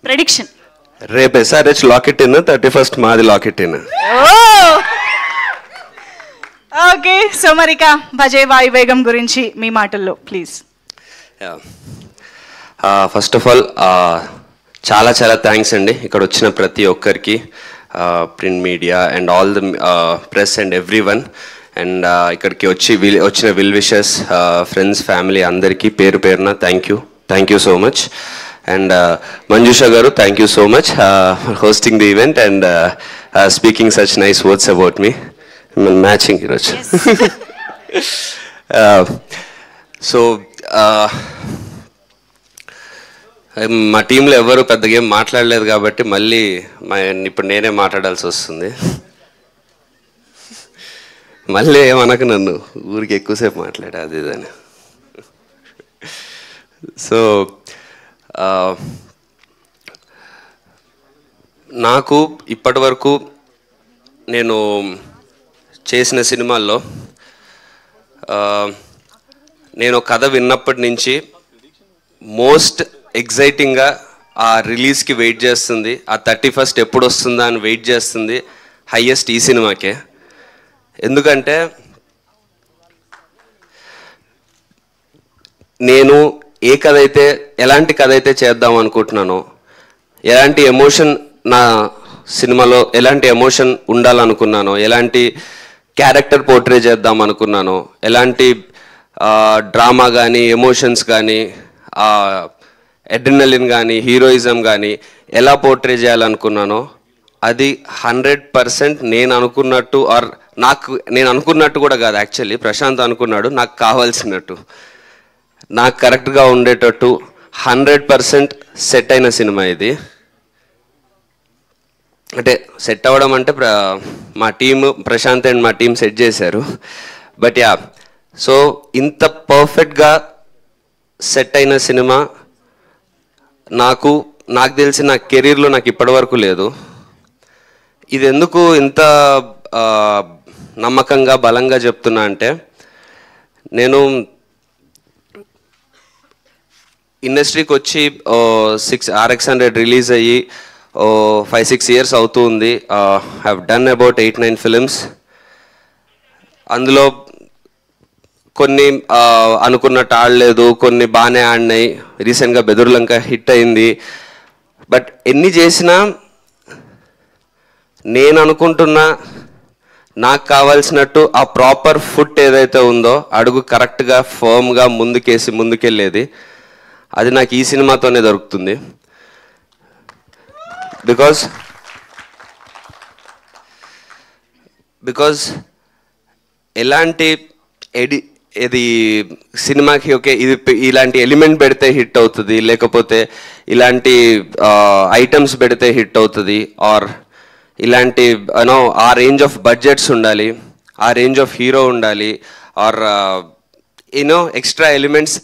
Prediction. రేపు SRH locket in, 31st మాది locket in. Okay, so మరిక భజే వాయువేగం గురించి మీ మాటల్లో ప్లీజ్. ఫస్ట్ ఆఫ్ ఆల్ చాలా చాలా థ్యాంక్స్ అండి ఇక్కడ వచ్చిన ప్రతి ఒక్కరికి, print media and all the press and everyone. And ఇక్కడికి వచ్చిన విల్ విషెస్, ఫ్రెండ్స్, ఫ్యామిలీ అందరికీ పేరు పేరున thank you so much. And Manjusha గారు, thank you so much for hosting the event and speaking such nice words about me. Matching ఈరోజు. So మా టీంలో ఎవరు పెద్దగా ఏం మాట్లాడలేదు కాబట్టి మళ్ళీ ఇప్పుడు నేనే మాట్లాడాల్సి వస్తుంది. మళ్ళీ ఏమనకు నన్ను, ఊరికి ఎక్కువసేపు మాట్లాడా అది ఇదని. సో నాకు ఇప్పటి వరకు నేను చేసిన సినిమాల్లో నేను కథ విన్నప్పటి నుంచి మోస్ట్ ఎగ్జైటింగ్గా ఆ రిలీజ్కి వెయిట్ చేస్తుంది, ఆ 31st ఎప్పుడు వస్తుందా అని వెయిట్ చేస్తుంది హైయెస్ట్ ఈ సినిమాకే. ఎందుకంటే నేను ఎలాంటి కథ అయితే చేద్దాం అనుకుంటున్నానో, ఎలాంటి ఎమోషన్ నా సినిమాలో ఎలాంటి ఎమోషన్ ఉండాలనుకున్నానో, ఎలాంటి క్యారెక్టర్ పోర్ట్రే చేద్దాం అనుకున్నానో, ఎలాంటి డ్రామా కానీ ఎమోషన్స్ కానీ అడ్రినలిన్ కానీ హీరోయిజం కానీ ఎలా పోర్ట్రే చేయాలనుకున్నానో అది 100% నేను అనుకున్నట్టు, ఆర్ నేను అనుకున్నట్టు కూడా కాదు, యాక్చువల్లీ ప్రశాంత్ అనుకున్నాడు నాకు కావాల్సినట్టు, నాకు కరెక్ట్గా ఉండేటట్టు 100% సెట్ అయిన సినిమా ఇది. అంటే సెట్ అవ్వడం అంటే మా టీము, ప్రశాంత్ అండ్ మా టీం సెట్ చేశారు. బట్ యా, సో ఇంత పర్ఫెక్ట్గా సెట్ అయిన సినిమా నాకు తెలిసి నా కెరీర్లో నాకు ఇప్పటివరకు లేదు. ఇది ఎందుకు ఇంత నమ్మకంగా బలంగా చెప్తున్నా అంటే, నేను ఇండస్ట్రీకి వచ్చి RX100 రిలీజ్ అయ్యి 5-6 years అవుతుంది. Have done about 8-9 films. అందులో కొన్ని అనుకున్నట్టు ఆడలేదు, కొన్ని బాగానే ఆడినాయి. రీసెంట్గా బెదుర్లంక హిట్ అయింది. బట్ ఎన్ని చేసినా నేను అనుకుంటున్నా నాకు కావాల్సినట్టు ఆ ప్రాపర్ ఫుట్ ఏదైతే ఉందో, అడుగు కరెక్ట్గా ఫర్మ్గా ముందుకెళ్ళేది, అది నాకు ఈ సినిమాతోనే దొరుకుతుంది. బికాజ్ ఎలాంటి ఇది సినిమాకి ఓకే ఇది ఇలాంటి ఎలిమెంట్ పెడితే హిట్ అవుతుంది, లేకపోతే ఇలాంటి ఐటమ్స్ పెడితే హిట్ అవుతుంది, ఆర్ ఇలాంటి ఆ రేంజ్ ఆఫ్ బడ్జెట్స్ ఉండాలి, ఆ రేంజ్ ఆఫ్ హీరో ఉండాలి, ఆర్ ఎక్స్ట్రా ఎలిమెంట్స్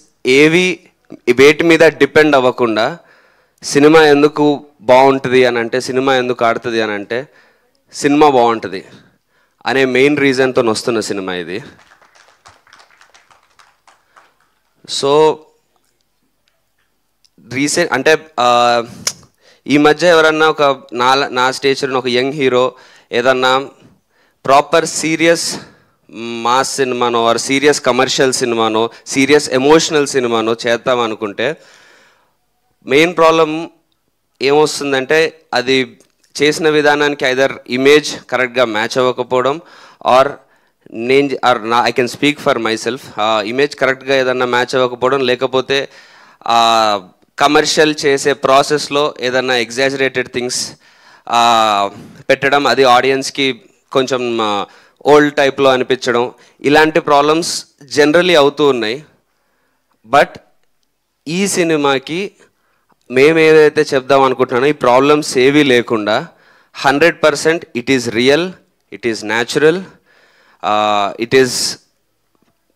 వేటి మీద డిపెండ్ అవ్వకుండా సినిమా ఎందుకు బాగుంటుంది అని అంటే, సినిమా ఎందుకు ఆడుతుంది అని అంటే, సినిమా బాగుంటుంది అనే మెయిన్ రీజన్తో వస్తున్న సినిమా ఇది. సో రీసెంట్ అంటే ఈ మధ్య ఎవరన్నా ఒక నా స్టేజ్లో ఒక యంగ్ హీరో ఏదన్నా ప్రాపర్ సీరియస్ మాస్ సినిమానో ఆర్ సీరియస్ కమర్షియల్ సినిమానో సీరియస్ ఎమోషనల్ సినిమానో చేద్దాం అనుకుంటే మెయిన్ ప్రాబ్లం ఏమొస్తుందంటే, అది చేసిన విధానానికి ఐదర్ ఇమేజ్ కరెక్ట్గా మ్యాచ్ అవ్వకపోవడం, or I can speak for myself, image కరెక్ట్గా ఏదన్నా మ్యాచ్ అవ్వకపోవడం, లేకపోతే కమర్షియల్ చేసే ప్రాసెస్లో ఏదన్నా ఎగ్జాజరేటెడ్ థింగ్స్ పెట్టడం, అది ఆడియన్స్కి కొంచెం ఓల్డ్ టైప్లో అనిపించడం, ఇలాంటి ప్రాబ్లమ్స్ జనరలీ అవుతూ ఉన్నాయి. బట్ ఈ సినిమాకి మేము ఏదైతే చెప్దాం అనుకుంటున్నానో ఈ ప్రాబ్లమ్స్ ఏవీ లేకుండా 100% it is real, it is natural, it is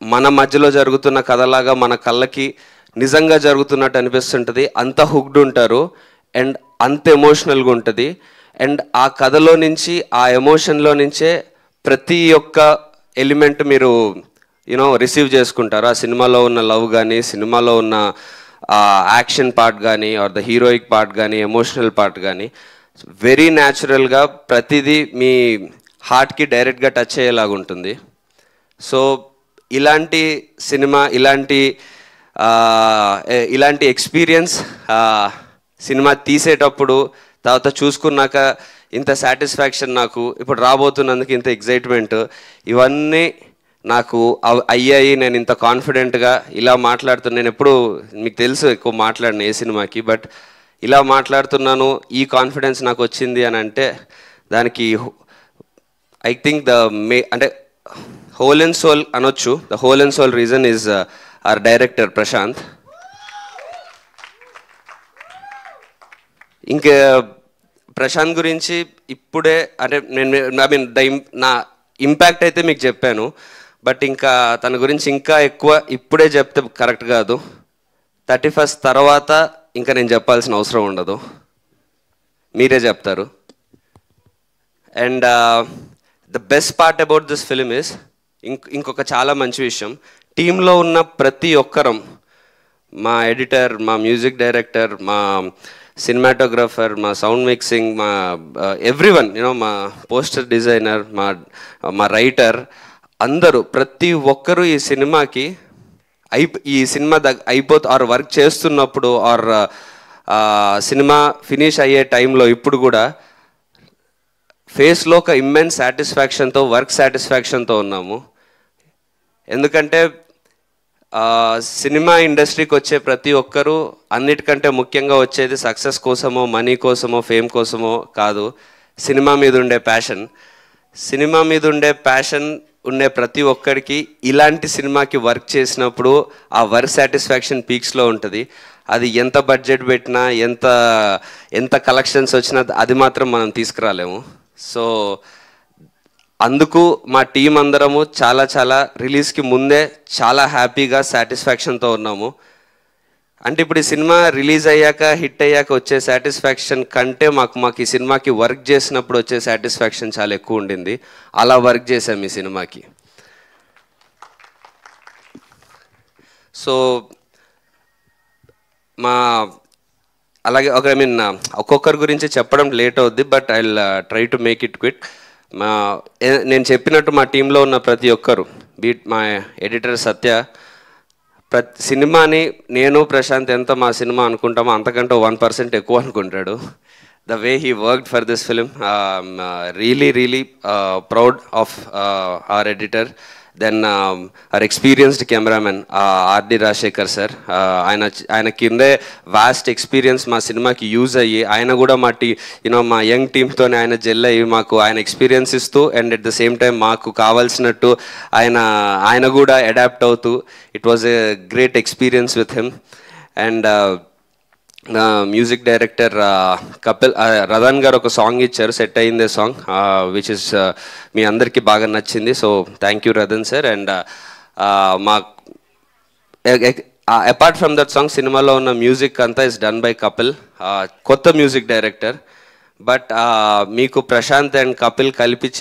మన మధ్యలో జరుగుతున్న కథలాగా మన కళ్ళకి నిజంగా జరుగుతున్నట్టు అనిపిస్తుంటుంది. అంత హుక్డ్ ఉంటారు అండ్ అంత ఎమోషనల్గా ఉంటుంది. అండ్ ఆ కథలో నుంచి ఆ ఎమోషన్లో నుంచే ప్రతి ఒక్క ఎలిమెంట్ మీరు రిసీవ్ చేసుకుంటారు. ఆ సినిమాలో ఉన్న లవ్ కానీ, సినిమాలో ఉన్న యాక్షన్ పార్ట్ కానీ ఆర్ ద హీరోయిక్ పార్ట్ కానీ ఎమోషనల్ పార్ట్ కానీ వెరీ న్యాచురల్గా ప్రతిదీ మీ హార్ట్కి డైరెక్ట్గా టచ్ అయ్యేలాగా ఉంటుంది. సో ఇలాంటి సినిమా ఇలాంటి ఎక్స్పీరియన్స్ సినిమా తీసేటప్పుడు తర్వాత చూసుకున్నాక ఇంత సాటిస్ఫాక్షన్, నాకు ఇప్పుడు రాబోతున్నందుకు ఇంత ఎగ్జైట్మెంట్, ఇవన్నీ నాకు అయ్యాయి. నేను ఇంత కాన్ఫిడెంట్గా ఇలా మాట్లాడుతున్నాను. నేను ఎప్పుడు మీకు తెలుసు ఎక్కువ మాట్లాడిన ఏ సినిమాకి, బట్ ఇలా మాట్లాడుతున్నాను, ఈ కాన్ఫిడెన్స్ నాకు వచ్చింది అని అంటే దానికి ఐ థింక్ అంటే హోల్ అండ్ సోల్ అనొచ్చు. The whole and soul reason is our director Prashanth. ఇంకా ప్రశాంత్ గురించి ఇప్పుడే అంటే నా ఇంపాక్ట్ అయితే మీకు చెప్పాను, బట్ ఇంకా తన గురించి ఇంకా ఎక్కువ ఇప్పుడే చెప్తే కరెక్ట్ కాదు. 31st తర్వాత ఇంకా నేను చెప్పాల్సిన అవసరం ఉండదు, మీరే చెప్తారు. And the best part about this film is ఇంకొక చాలా మంచి విషయం, టీంలో ఉన్న ప్రతి ఒక్కరం, మా ఎడిటర్, మా మ్యూజిక్ డైరెక్టర్, మా సినిమాటోగ్రఫర్, మా సౌండ్ మిక్సింగ్, మా ఎవ్రీవన్, యూనో, మా పోస్టర్ డిజైనర్, మా రైటర్, అందరూ ప్రతి ఒక్కరూ ఈ సినిమాకి ఈ సినిమా ఆర్ వర్క్ చేస్తున్నప్పుడు ఆర్ సినిమా ఫినిష్ అయ్యే టైంలో ఇప్పుడు కూడా ఫేస్లో ఒక ఇమ్మెన్స్ సాటిస్ఫాక్షన్తో, వర్క్ సాటిస్ఫాక్షన్తో ఉన్నాము. ఎందుకంటే సినిమా ఇండస్ట్రీకి వచ్చే ప్రతి ఒక్కరూ అన్నిటికంటే ముఖ్యంగా వచ్చేది సక్సెస్ కోసమో, మనీ కోసమో, ఫేమ్ కోసమో కాదు, సినిమా మీద ఉండే ప్యాషన్. సినిమా మీద ఉండే ప్యాషన్ ఉండే ప్రతి ఒక్కరికి ఇలాంటి సినిమాకి వర్క్ చేసినప్పుడు ఆ వర్క్ సాటిస్ఫాక్షన్ పీక్స్లో ఉంటుంది. అది ఎంత బడ్జెట్ పెట్టినా, ఎంత కలెక్షన్స్ వచ్చినా అది మాత్రం మనం తీసుకురాలేము. సో అందుకు మా టీం అందరము చాలా రిలీజ్కి ముందే చాలా హ్యాపీగా సాటిస్ఫాక్షన్తో ఉన్నాము. అంటే ఇప్పుడు ఈ సినిమా రిలీజ్ అయ్యాక, హిట్ అయ్యాక వచ్చే సాటిస్ఫాక్షన్ కంటే మాకు ఈ సినిమాకి వర్క్ చేసినప్పుడు వచ్చే సాటిస్ఫాక్షన్ చాలా ఎక్కువ ఉండింది. అలా వర్క్ చేసాం ఈ సినిమాకి. సో అలాగే ఒక్కొక్కరి గురించి చెప్పడం లేట్ అవుద్ది, but I will try to make it quick. నేను చెప్పినట్టు మా టీంలో ఉన్న ప్రతి ఒక్కరు, మా ఎడిటర్ సత్య, ప్రతి సినిమాని నేను ప్రశాంత్ ఎంత మా సినిమా అనుకుంటామో అంతకంటే 1% ఎక్కువ అనుకుంటాడు. The way he worked for this film, really proud of our editor. Then our experienced cameraman RD Rajasekhar sir, ఆయన కిందే వాస్ట్ ఎక్స్పీరియన్స్ మా సినిమాకి యూజ్ అయ్యి, ఆయన కూడా మా యంగ్ టీమ్తోనే ఆయన జెల్ అయ్యి మాకు ఆయన ఎక్స్పీరియన్స్ ఇస్తూ, and at the same time మాకు కావాల్సినట్టు ఆయన కూడా అడాప్ట్ అవుతూ, it was a great experience with him. And music director Kapil, Radan గారు ఒక సాంగ్ ఇచ్చారు, సెట్ అయిందే సాంగ్, విచ్ ఇస్ మీ అందరికీ బాగా నచ్చింది. So thank you Radan sir. And మా అపార్ట్ ఫ్రమ్ దట్ సాంగ్, సినిమాలో ఉన్న మ్యూజిక్ అంతా ఇస్ డన్ బై కపిల్, కొత్త మ్యూజిక్ డైరెక్టర్. బట్ మీకు ప్రశాంత్ అండ్ కపిల్ కలిపి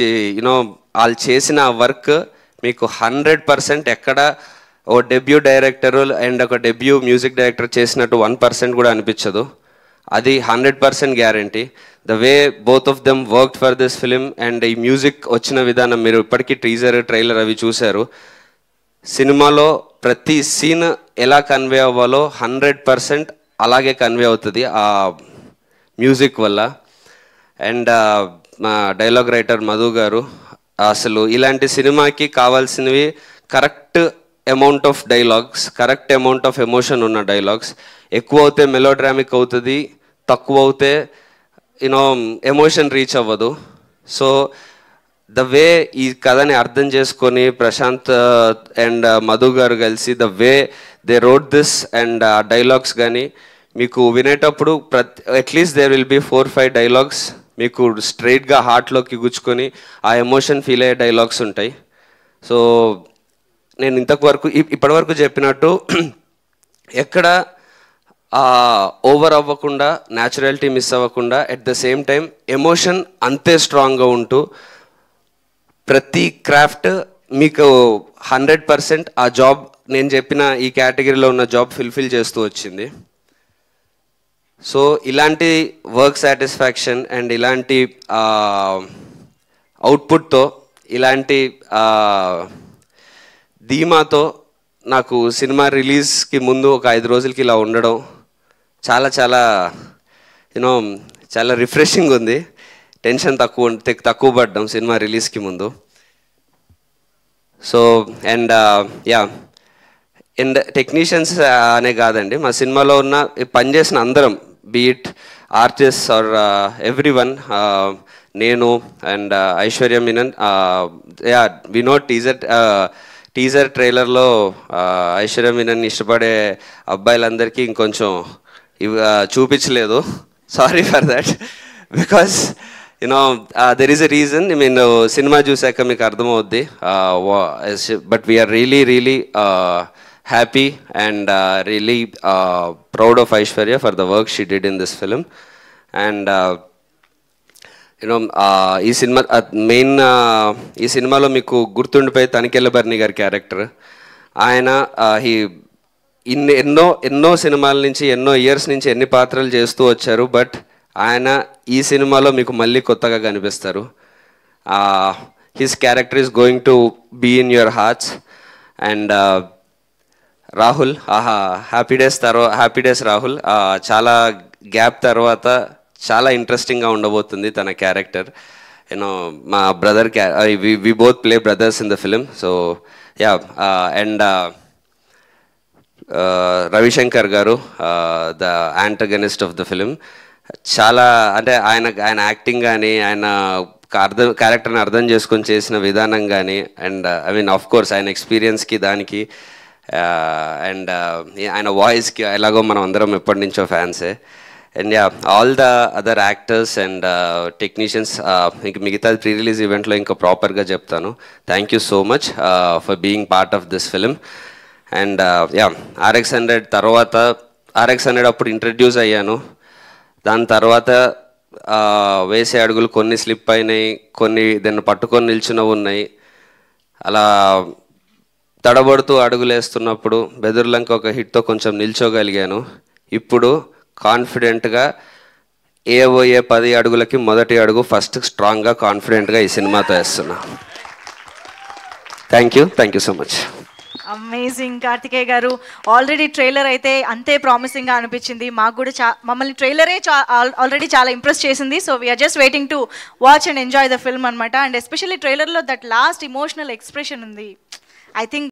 వాళ్ళు చేసిన వర్క్ మీకు 100% ఎక్కడ ఓ డెబ్యూ డైరెక్టరు అండ్ ఒక డెబ్యూ మ్యూజిక్ డైరెక్టర్ చేసినట్టు 1% కూడా అనిపించదు. అది 100% guarantee. The way both of them worked for this film, and ఈ మ్యూజిక్ వచ్చిన విధానం మీరు ఇప్పటికీ టీజర్, ట్రైలర్ అవి చూశారు. సినిమాలో ప్రతి సీన్ ఎలా కన్వే అవ్వాలో 100% అలాగే కన్వే అవుతుంది ఆ మ్యూజిక్ వల్ల. అండ్ మా డైలాగ్ రైటర్ మధు గారు, అసలు ఇలాంటి సినిమాకి కావాల్సినవి correct amount of dialogues, correct amount of emotion ఉన్న డైలాగ్స్. ఎక్కువ అవుతే మెలోడ్రామిక్ అవుతుంది, తక్కువ అవుతే ఎమోషన్ రీచ్ అవ్వదు. సో ద వే ఈ కథని అర్థం చేసుకొని ప్రశాంత్ అండ్ మధు గారు కలిసి the way they wrote this and dialogues కానీ మీకు వినేటప్పుడు at least there will be 4-5 dialogues మీకు స్ట్రైట్గా హార్ట్లోకి గుచ్చుకొని ఆ ఎమోషన్ ఫీల్ అయ్యే డైలాగ్స్ ఉంటాయి. సో నేను ఇప్పటివరకు చెప్పినట్టు ఎక్కడ ఓవర్ అవ్వకుండా, న్యాచురాలిటీ మిస్ అవ్వకుండా, at the same time emotion అంతే స్ట్రాంగ్గా ఉంటూ ప్రతి క్రాఫ్ట్ మీకు 100% ఆ జాబ్ నేను చెప్పిన ఈ కేటగిరీలో ఉన్న జాబ్ ఫుల్ఫిల్ చేస్తూ వచ్చింది. సో ఇలాంటి వర్క్ సాటిస్ఫాక్షన్ అండ్ ఇలాంటి అవుట్పుట్తో, ఇలాంటి ధీమాతో నాకు సినిమా రిలీజ్కి ముందు ఒక 5 రోజులకి ఇలా ఉండడం చాలా చాలా యూనో చాలా రిఫ్రెషింగ్ ఉంది. టెన్షన్ తక్కువ పడ్డాం సినిమా రిలీజ్కి ముందు. సో అండ్ అండ్ టెక్నీషియన్స్ అనే కాదండి, మా సినిమాలో ఉన్న పనిచేసిన అందరం, bit artist or everyone, నేను and Aishwarya Menon, we know teaser ట్రైలర్లో ఐశ్వర్య మీనన్ ఇష్టపడే అబ్బాయిలందరికీ ఇంకొంచెం చూపించలేదు. Sorry for that, because you know there is a reason. నేను సినిమా చూశాక మీకు అర్థమవుద్ది. But we're really happy and really proud of Aishwarya for the work she did in this film. And you know ఈ సినిమా మెయిన్ ఈ సినిమాలో మీకు గుర్తుండిపోయి తనికెళ్ళ బర్ని గారి క్యారెక్టర్. ఆయన ఎన్నో సినిమాల నుంచి, ఎన్నో ఇయర్స్ నుంచి ఎన్ని పాత్రలు చేస్తూ వచ్చారు. బట్ ఆయన ఈ సినిమాలో మీకు మళ్ళీ కొత్తగా కనిపిస్తారు. His character is going to be in your hearts. And Rahul, happy days Rahul, చాలా గ్యాప్ తర్వాత చాలా ఇంట్రెస్టింగ్గా ఉండబోతుంది తన క్యారెక్టర్. యూనో మా brother we both play brothers in the film. So yeah, and Ravishankar గారు, the antagonist of the film, చాలా అంటే ఆయన యాక్టింగ్ కానీ, ఆయన క్యారెక్టర్ని అర్థం చేసుకొని చేసిన విధానం కానీ, and I mean of course ఆయన ఎక్స్పీరియన్స్కి దానికి, అండ్ ఆయన వాయిస్కి ఎలాగో మనం అందరం ఎప్పటి నుంచో ఫ్యాన్సే. And yeah, all the other actors and technicians, ఇంక మిగతా ప్రీ రిలీజ్ ఈవెంట్లో ఇంకా ప్రాపర్గా చెప్తాను. Thank you so much for being part of this film. And yeah, RX100 తర్వాత, RX100 అప్పుడు ఇంట్రడ్యూస్ అయ్యాను. దాని తర్వాత వేసే అడుగులు కొన్ని స్లిప్ అయినాయి, కొన్ని దాన్ని పట్టుకొని నిల్చున్నవి ఉన్నాయి. అలా తడబడుతూ అడుగులు వేస్తున్నప్పుడు బెదుర్లంక ఒక హిట్తో కొంచెం నిల్చోగలిగాను. ఇప్పుడు కాన్ఫిడెంట్గా ఏవోయే 10 అడుగులకి మొదటి అడుగు ఫస్ట్ స్ట్రాంగ్గా కాన్ఫిడెంట్గా ఈ సినిమాతో వేస్తున్నా. Thank you so much. Amazing Karthikeya గారు. ఆల్రెడీ ట్రైలర్ అయితే అంతే ప్రామిసింగ్గా అనిపించింది. మాకు కూడా మమ్మల్ని ట్రైలరే ఆల్రెడీ చాలా ఇంప్రెస్ చేసింది. So we're just waiting to watch and enjoy the film అనమాట. అండ్ ఎస్పెషల్లీ ట్రైలర్లో దట్ లాస్ట్ ఇమోషనల్ ఎక్స్ప్రెషన్ ఉంది. I think